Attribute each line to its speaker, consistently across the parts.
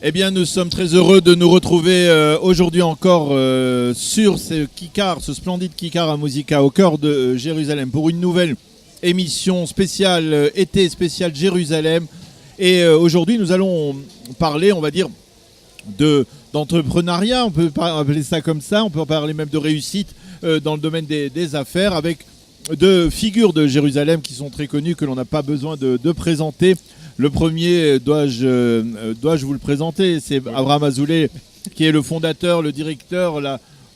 Speaker 1: Eh bien, nous sommes très heureux de nous retrouver aujourd'hui encore sur ce Kikar, ce splendide Kikar à Musica au cœur de Jérusalem pour une nouvelle émission spéciale, été spécial Jérusalem. Et aujourd'hui, nous allons parler, on va dire, d'entrepreneuriat, on peut appeler ça comme ça, on peut parler même de réussite dans le domaine des affaires avec deux figures de Jérusalem qui sont très connues, que l'on n'a pas besoin de présenter. Le premier, dois-je vous le présenter, c'est Abraham Azoulay, qui est le fondateur, le directeur,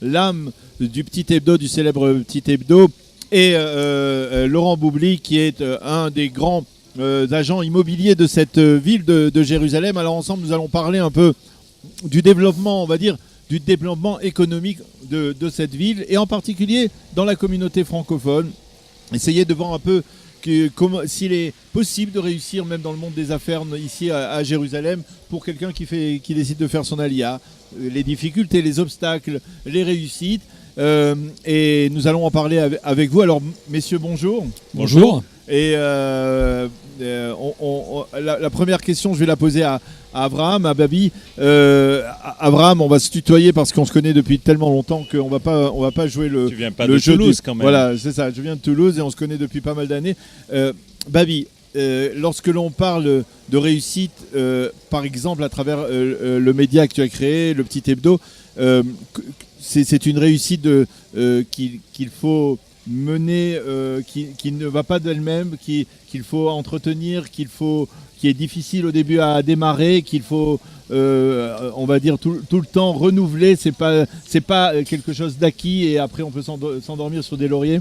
Speaker 1: l'âme du Petit Hebdo, du célèbre Petit Hebdo, et Laurent Boubli, qui est un des grands agents immobiliers de cette ville de Jérusalem. Alors ensemble, nous allons parler un peu du développement, on va dire, du développement économique de cette ville, et en particulier dans la communauté francophone. Essayer de voir un peu s'il est possible de réussir même dans le monde des affaires ici à Jérusalem pour quelqu'un qui décide de faire son alia, les difficultés, les obstacles, les réussites. Et nous allons en parler avec vous. Alors messieurs, bonjour.
Speaker 2: Bonjour.
Speaker 1: Et la première question, je vais la poser à Abraham, à Babi. Abraham, on va se tutoyer parce qu'on se connaît depuis tellement longtemps qu'on va pas jouer le jeu.
Speaker 2: Tu viens pas de Toulouse quand même.
Speaker 1: Voilà, c'est ça. Je viens de Toulouse et on se connaît depuis pas mal d'années. Babi, lorsque l'on parle de réussite, par exemple à travers le média que tu as créé, le Petit Hebdo, c'est une réussite qu'il faut mener, qui ne va pas d'elle-même, qu'il faut entretenir, qui est difficile au début à démarrer, qu'il faut, on va dire, tout le temps renouveler. C'est pas quelque chose d'acquis et après on peut s'endormir sur des lauriers.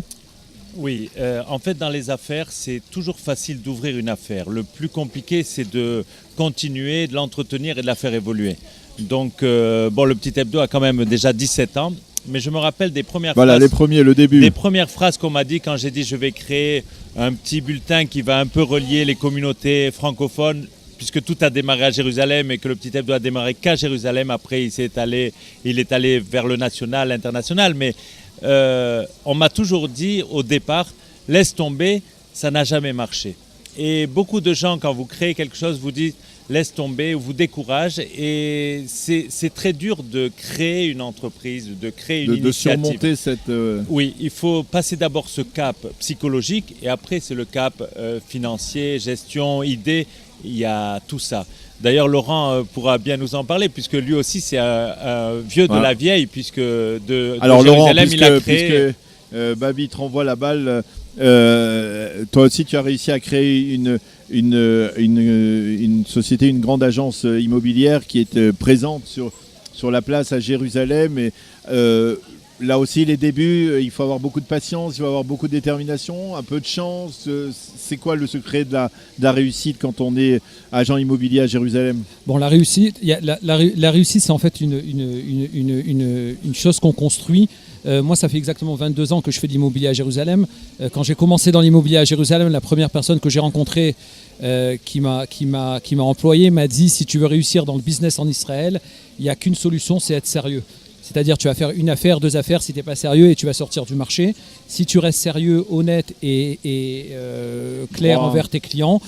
Speaker 2: Oui, en fait dans les affaires c'est toujours facile d'ouvrir une affaire. Le plus compliqué c'est de continuer, de l'entretenir et de la faire évoluer. Donc le Petit Hebdo a quand même déjà 17 ans. Mais je me rappelle des premières phrases.
Speaker 1: Le début.
Speaker 2: Des premières phrases qu'on m'a dit quand j'ai dit je vais créer un petit bulletin qui va un peu relier les communautés francophones, puisque tout a démarré à Jérusalem et que le Petit Hebdo a démarré qu'à Jérusalem. Après, il est allé vers le national, l'international. Mais on m'a toujours dit au départ, laisse tomber, ça n'a jamais marché. Et beaucoup de gens, quand vous créez quelque chose, vous disent laisse tomber ou vous décourage, et c'est très dur de créer une entreprise, de créer une initiative.
Speaker 1: De surmonter cette...
Speaker 2: Oui, il faut passer d'abord ce cap psychologique et après c'est le cap financier, gestion, idée, il y a tout ça. D'ailleurs Laurent pourra bien nous en parler puisque lui aussi c'est un vieux de la vieille, puisque de Jérusalem il a créé...
Speaker 1: Babi te renvoie la balle, toi aussi tu as réussi à créer une société, une grande agence immobilière qui est présente sur la place à Jérusalem. Et là aussi, les débuts, il faut avoir beaucoup de patience, il faut avoir beaucoup de détermination, un peu de chance. C'est quoi le secret de la réussite quand on est agent immobilier à Jérusalem ?
Speaker 3: Bon, la réussite, la réussite, c'est en fait une chose qu'on construit. Moi, ça fait exactement 22 ans que je fais de l'immobilier à Jérusalem. Quand j'ai commencé dans l'immobilier à Jérusalem, la première personne que j'ai rencontrée qui m'a employé m'a dit « Si tu veux réussir dans le business en Israël, il n'y a qu'une solution, c'est être sérieux. C'est-à-dire tu vas faire une affaire, deux affaires si tu n'es pas sérieux et tu vas sortir du marché. Si tu restes sérieux, honnête et clair envers tes clients,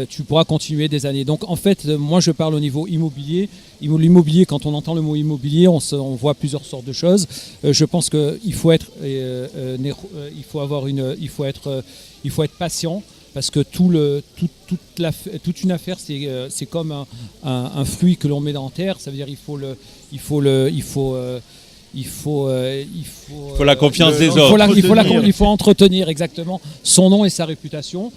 Speaker 3: tu pourras continuer des années. » Donc en fait, moi je parle au niveau immobilier. L'immobilier, quand on entend le mot immobilier, on voit plusieurs sortes de choses. Je pense qu'il faut être patient. Parce que toute une affaire, c'est comme un fruit que l'on met dans la terre. Ça veut dire il faut
Speaker 2: la confiance des autres.
Speaker 3: Il faut entretenir exactement son nom et sa réputation.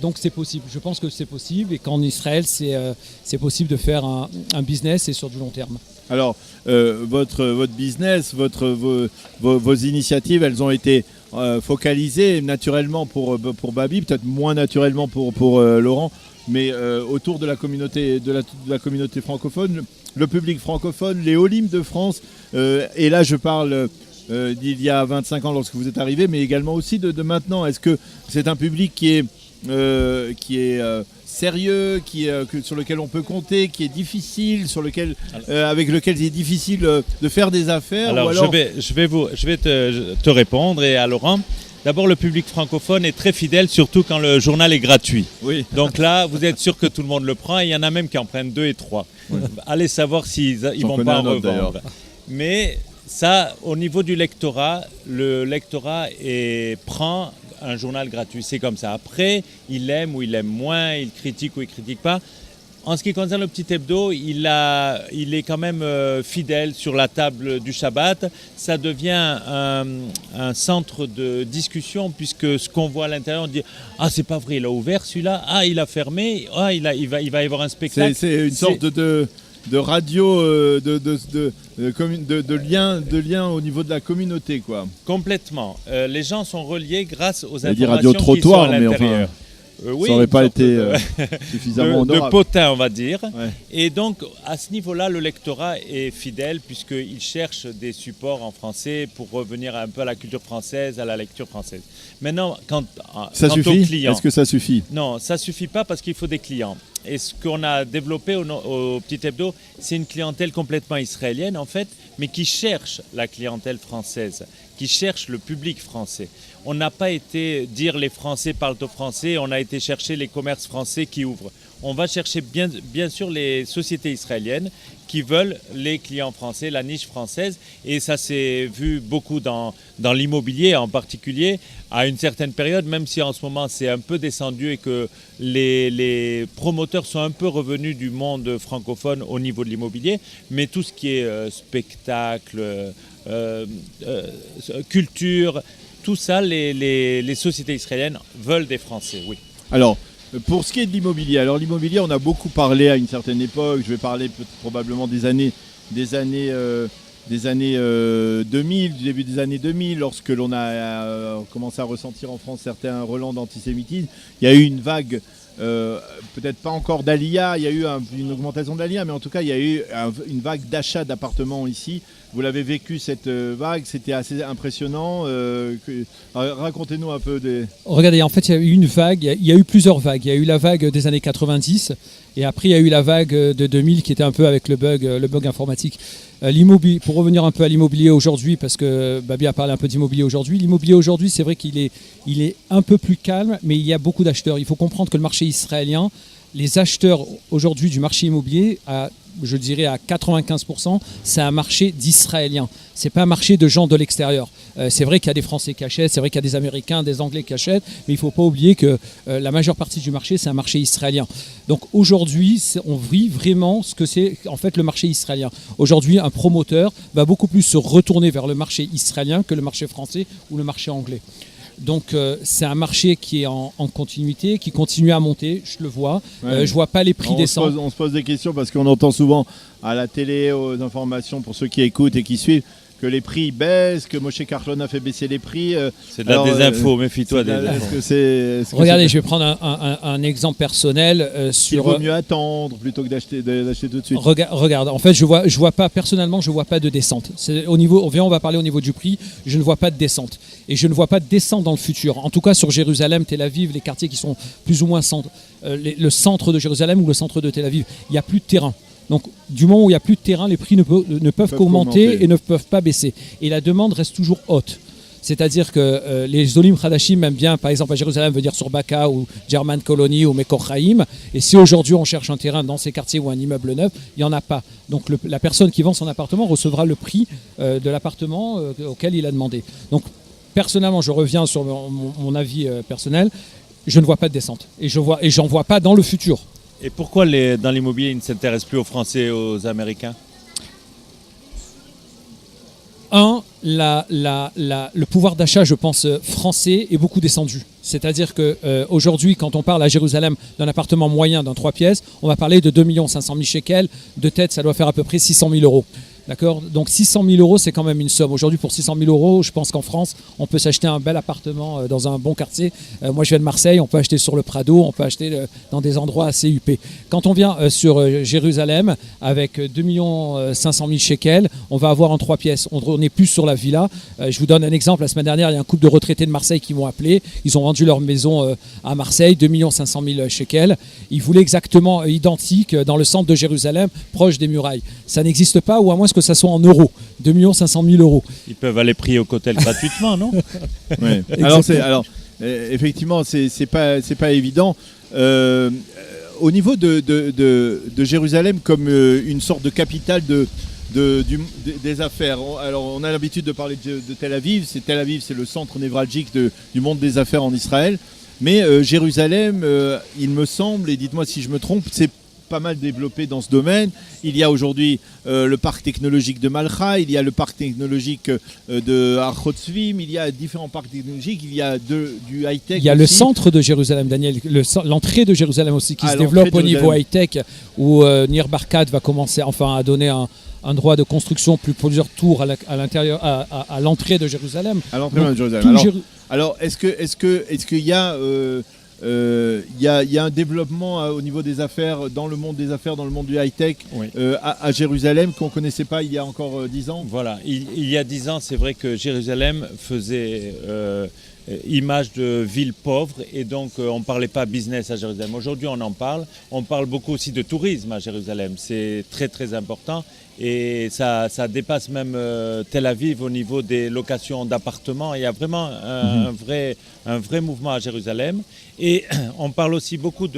Speaker 3: Donc c'est possible. Je pense que c'est possible et qu'en Israël, c'est possible de faire un business et sur du long terme.
Speaker 1: Alors, votre business, vos initiatives, elles ont été focalisées naturellement pour Babi, peut-être moins naturellement pour Laurent, mais autour de la communauté francophone, le public francophone, les Olim de France. Et là, je parle d'il y a 25 ans lorsque vous êtes arrivé, mais également aussi de maintenant. Est-ce que c'est un public qui est sérieux, sur lequel on peut compter, qui est difficile, avec lequel il est difficile de faire des affaires?
Speaker 2: Alors, je vais te répondre, et à Laurent. D'abord, le public francophone est très fidèle, surtout quand le journal est gratuit.
Speaker 1: Oui.
Speaker 2: Donc là, vous êtes sûr que tout le monde le prend. Et il y en a même qui en prennent 2 et 3. Allez savoir s'ils ne vont pas en revendre. Mais ça, au niveau du lectorat, le lectorat prend un journal gratuit. C'est comme ça. Après, il aime ou il aime moins, il critique ou il critique pas. En ce qui concerne le petit hebdo, il est quand même fidèle sur la table du Shabbat. Ça devient un centre de discussion puisque ce qu'on voit à l'intérieur, on dit « Ah, c'est pas vrai, il a ouvert celui-là. Ah, il a fermé. Ah, il va y avoir un spectacle. »
Speaker 1: C'est une sorte de radio, de lien au niveau de la communauté, quoi.
Speaker 2: Complètement. Les gens sont reliés grâce aux
Speaker 1: On va dire
Speaker 2: informations
Speaker 1: radio trottoir,
Speaker 2: qui sont à l'intérieur.
Speaker 1: mais ça n'aurait pas été suffisamment
Speaker 2: de
Speaker 1: honorable.
Speaker 2: potin, on va dire.
Speaker 1: Ouais.
Speaker 2: Et donc, à ce niveau-là, le lectorat est fidèle puisqu'il cherche des supports en français pour revenir un peu à la culture française, à la lecture française. Maintenant, quant aux clients...
Speaker 1: Est-ce que ça suffit?
Speaker 2: Non, ça ne suffit pas parce qu'il faut des clients. Et ce qu'on a développé au Petit Hebdo, c'est une clientèle complètement israélienne, en fait, mais qui cherche la clientèle française, qui cherche le public français. On n'a pas été dire les Français parlent au français, on a été chercher les commerces français qui ouvrent. On va chercher bien sûr les sociétés israéliennes qui veulent les clients français, la niche française. Et ça s'est vu beaucoup dans l'immobilier en particulier, à une certaine période, même si en ce moment c'est un peu descendu et que les promoteurs sont un peu revenus du monde francophone au niveau de l'immobilier. Mais tout ce qui est spectacle, culture, tout ça, les sociétés israéliennes veulent des Français, oui.
Speaker 1: Alors, pour ce qui est de l'immobilier, on a beaucoup parlé à une certaine époque, je vais parler probablement des années 2000, du début des années 2000, lorsque l'on a commencé à ressentir en France certains relents d'antisémitisme. Il y a eu une vague, peut-être pas encore d'Aliyah, il y a eu une augmentation d'Aliyah, mais en tout cas, il y a eu une vague d'achat d'appartements ici. Vous l'avez vécu, cette vague, c'était assez impressionnant. Racontez-nous un peu des...
Speaker 3: Regardez, en fait, il y a eu une vague, il y a eu plusieurs vagues. Il y a eu la vague des années 90 et après, il y a eu la vague de 2000 qui était un peu avec le bug informatique. Pour revenir un peu à l'immobilier aujourd'hui, parce que Babi a parlé un peu d'immobilier aujourd'hui, l'immobilier aujourd'hui, c'est vrai qu'il est un peu plus calme, mais il y a beaucoup d'acheteurs. Il faut comprendre que le marché israélien, les acheteurs aujourd'hui du marché immobilier, je dirais à 95%, c'est un marché d'Israéliens. Ce n'est pas un marché de gens de l'extérieur. C'est vrai qu'il y a des Français qui achètent, c'est vrai qu'il y a des Américains, des Anglais qui achètent, mais il ne faut pas oublier que la majeure partie du marché, c'est un marché israélien. Donc aujourd'hui, on vit vraiment ce que c'est en fait le marché israélien. Aujourd'hui, un promoteur va beaucoup plus se retourner vers le marché israélien que le marché français ou le marché anglais. Donc c'est un marché qui est en continuité, qui continue à monter, je le vois.
Speaker 1: Ouais.
Speaker 3: Je ne vois pas les prix descendre.
Speaker 1: On se pose des questions parce qu'on entend souvent à la télé, aux informations, pour ceux qui écoutent et qui suivent, que les prix baissent, que Moshe Carlon a fait baisser les prix.
Speaker 2: C'est de la désinfo, méfie-toi des infos.
Speaker 3: Regardez, je vais prendre un exemple personnel.
Speaker 1: Il vaut mieux attendre plutôt que d'acheter tout de suite.
Speaker 3: Regarde, en fait, je vois pas, personnellement, je ne vois pas de descente. On va parler au niveau du prix, je ne vois pas de descente. Et je ne vois pas de descente dans le futur. En tout cas, sur Jérusalem, Tel Aviv, les quartiers qui sont plus ou moins le centre de Jérusalem ou le centre de Tel Aviv, il n'y a plus de terrain. Donc, du moment où il n'y a plus de terrain, les prix ne peuvent qu'augmenter et ne peuvent pas baisser. Et la demande reste toujours haute. C'est-à-dire que les Olim Khadashim aiment bien, par exemple à Jérusalem, veut dire sur Baka ou German Colony ou Mekor Chaim. Et si aujourd'hui on cherche un terrain dans ces quartiers ou un immeuble neuf, il n'y en a pas. Donc la personne qui vend son appartement recevra le prix de l'appartement auquel il a demandé. Donc personnellement, je reviens sur mon avis personnel, je ne vois pas de descente. Et j'en vois pas dans le futur.
Speaker 2: Et pourquoi dans l'immobilier, ils ne s'intéressent plus aux Français et aux Américains ?
Speaker 3: Le pouvoir d'achat, je pense, français est beaucoup descendu. C'est-à-dire qu'aujourd'hui, quand on parle à Jérusalem d'un appartement moyen d'un 3 pièces, on va parler de 2 500 000 shekels. De tête, ça doit faire à peu près 600 000 euros. D'accord ? Donc 600 000 euros, c'est quand même une somme. Aujourd'hui, pour 600 000 euros, je pense qu'en France, on peut s'acheter un bel appartement dans un bon quartier. Moi, je viens de Marseille, on peut acheter sur le Prado, on peut acheter dans des endroits assez huppés. Quand on vient sur Jérusalem, avec 2 500 000 shekels, on va avoir en 3 pièces. On est plus sur la villa. Je vous donne un exemple. La semaine dernière, il y a un couple de retraités de Marseille qui m'ont appelé. Ils ont vendu leur maison à Marseille, 2 500 000 shekels. Ils voulaient exactement identique dans le centre de Jérusalem, proche des murailles. Ça n'existe pas, ou à moins que que ça soit en euros, 2 500 000 euros.
Speaker 2: Ils peuvent aller prier au Kotel gratuitement, non?
Speaker 1: Ouais. Effectivement, c'est pas évident. Au niveau de Jérusalem comme une sorte de capitale des affaires. Alors, on a l'habitude de parler de Tel Aviv. Tel Aviv, c'est le centre névralgique du monde des affaires en Israël. Mais Jérusalem, il me semble, et dites-moi si je me trompe, c'est pas mal développé dans ce domaine. Il y a aujourd'hui le parc technologique de Malcha, il y a le parc technologique de Archotzvim, il y a différents parcs technologiques, il y a du high-tech.
Speaker 3: Il y a
Speaker 1: aussi.
Speaker 3: le centre de Jérusalem, Daniel, l'entrée de Jérusalem aussi qui se développe au niveau high-tech, où Nir Barkat va commencer à donner un droit de construction plusieurs tours à l'intérieur, à l'entrée de Jérusalem.
Speaker 1: À l'entrée de Jérusalem. Alors, est-ce qu'il y a il y a un développement au niveau des affaires, dans le monde des affaires, dans le monde du high-tech, oui. À Jérusalem, qu'on ne connaissait pas il y a encore 10 ans?
Speaker 2: Voilà, il y a 10 ans, c'est vrai que Jérusalem faisait image de ville pauvre et donc on ne parlait pas business à Jérusalem. Aujourd'hui, on parle beaucoup aussi de tourisme à Jérusalem, c'est très très important. Et ça dépasse même Tel Aviv au niveau des locations d'appartements. Il y a vraiment un vrai mouvement à Jérusalem. Et on parle aussi beaucoup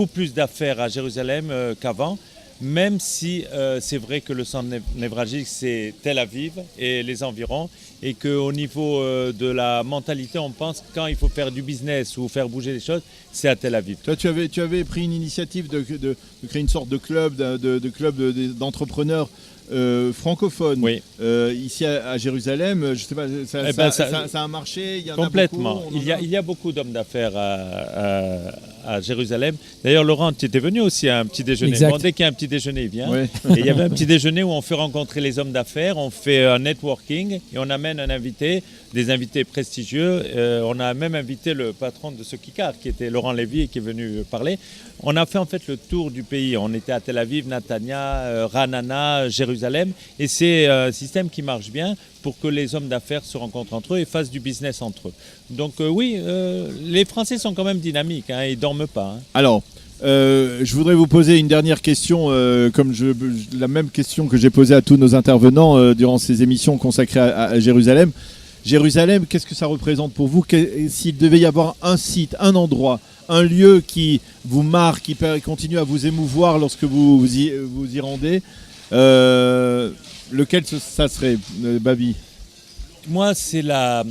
Speaker 2: plus d'affaires à Jérusalem qu'avant, même si c'est vrai que le centre névralgique, c'est Tel Aviv et les environs, et qu'au niveau de la mentalité, on pense que quand il faut faire du business ou faire bouger les choses, c'est à Tel Aviv.
Speaker 1: Toi, tu avais pris une initiative de créer une sorte de club, d'entrepreneurs francophones, oui. Ici à Jérusalem. Je sais pas, ça a marché, il y en
Speaker 2: complètement.
Speaker 1: A beaucoup.
Speaker 2: Il y a beaucoup d'hommes d'affaires à Jérusalem. D'ailleurs, Laurent, tu étais venu aussi à un petit déjeuner. Bon, dès qu'il y a un petit déjeuner, il vient. Oui. Et il y avait un petit déjeuner où on fait rencontrer les hommes d'affaires, on fait un networking et on amène un invité, des invités prestigieux. On a même invité le patron de ce Kikar, qui était Laurent Lévy, et qui est venu parler. On a fait en fait le tour du pays. On était à Tel Aviv, Netanya, Ranana, Jérusalem. Et c'est un système qui marche bien pour que les hommes d'affaires se rencontrent entre eux et fassent du business entre eux. Donc oui, les Français sont quand même dynamiques, hein, ils ne dorment pas. Hein.
Speaker 1: Alors, je voudrais vous poser une dernière question, la même question que j'ai posée à tous nos intervenants durant ces émissions consacrées à Jérusalem. Jérusalem, qu'est-ce que ça représente pour vous? S'il devait y avoir un site, un endroit, un lieu qui vous marque, qui continue à vous émouvoir lorsque vous y rendez, lequel ça serait, Babi?
Speaker 2: Moi, c'est la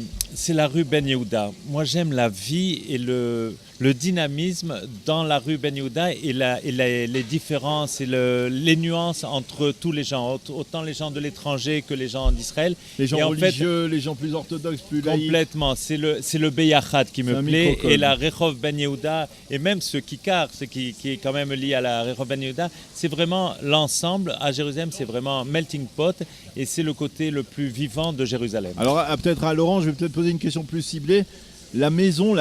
Speaker 2: rue Ben Yehuda. Moi, j'aime la vie et le dynamisme dans la rue Ben Yehuda et les différences et les nuances entre tous les gens, autant les gens de l'étranger que les gens d'Israël.
Speaker 1: Les gens religieux, les gens plus orthodoxes, plus laïcs.
Speaker 2: Complètement. C'est le Beyachad qui me plaît et la Rehov Ben Yehuda et même ce Kikar, qui est quand même lié à la Rehov Ben Yehuda, c'est vraiment l'ensemble. À Jérusalem, c'est vraiment melting pot et c'est le côté le plus vivant de Jérusalem.
Speaker 1: Alors peut-être à Laurent, je vais peut-être poser une question plus ciblée. La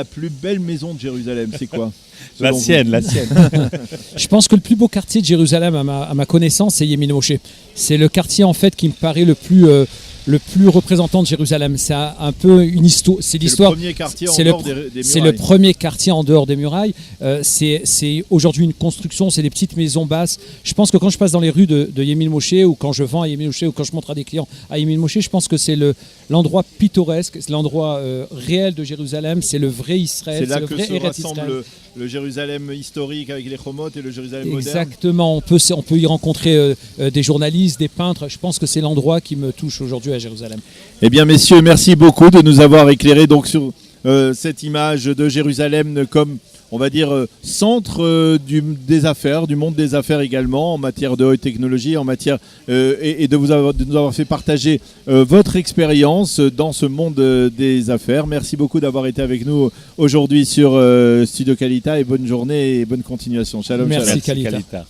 Speaker 1: plus belle maison de Jérusalem, c'est quoi?
Speaker 2: La sienne.
Speaker 3: Je pense que le plus beau quartier de Jérusalem, à ma connaissance, c'est Yemin Moshe. C'est le quartier en fait qui me paraît le plus représentant de Jérusalem. C'est un peu une histoire. C'est l'histoire.
Speaker 1: Le premier quartier en dehors des murailles.
Speaker 3: C'est le premier quartier en dehors des murailles. C'est aujourd'hui une construction. C'est des petites maisons basses. Je pense que quand je passe dans les rues de Yemin Moshe ou quand je vends à Yemin Moshe ou quand je montre à des clients à Yemin Moshe, je pense que c'est l'endroit pittoresque, c'est l'endroit réel de Jérusalem. C'est le vrai Israël.
Speaker 1: C'est là que se rassemble le Jérusalem historique avec les Chomot et le Jérusalem moderne.
Speaker 3: Exactement. On peut y rencontrer des journalistes, des peintres. Je pense que c'est l'endroit qui me touche aujourd'hui à Jérusalem.
Speaker 1: Eh bien, messieurs, merci beaucoup de nous avoir éclairé donc sur cette image de Jérusalem comme, on va dire, centre des affaires, du monde des affaires également, en matière de haute technologie, en matière et de nous avoir fait partager votre expérience dans ce monde des affaires. Merci beaucoup d'avoir été avec nous aujourd'hui sur Studio Kalita et bonne journée et bonne continuation. Shalom.
Speaker 3: Merci
Speaker 1: shalom.
Speaker 3: Kalita.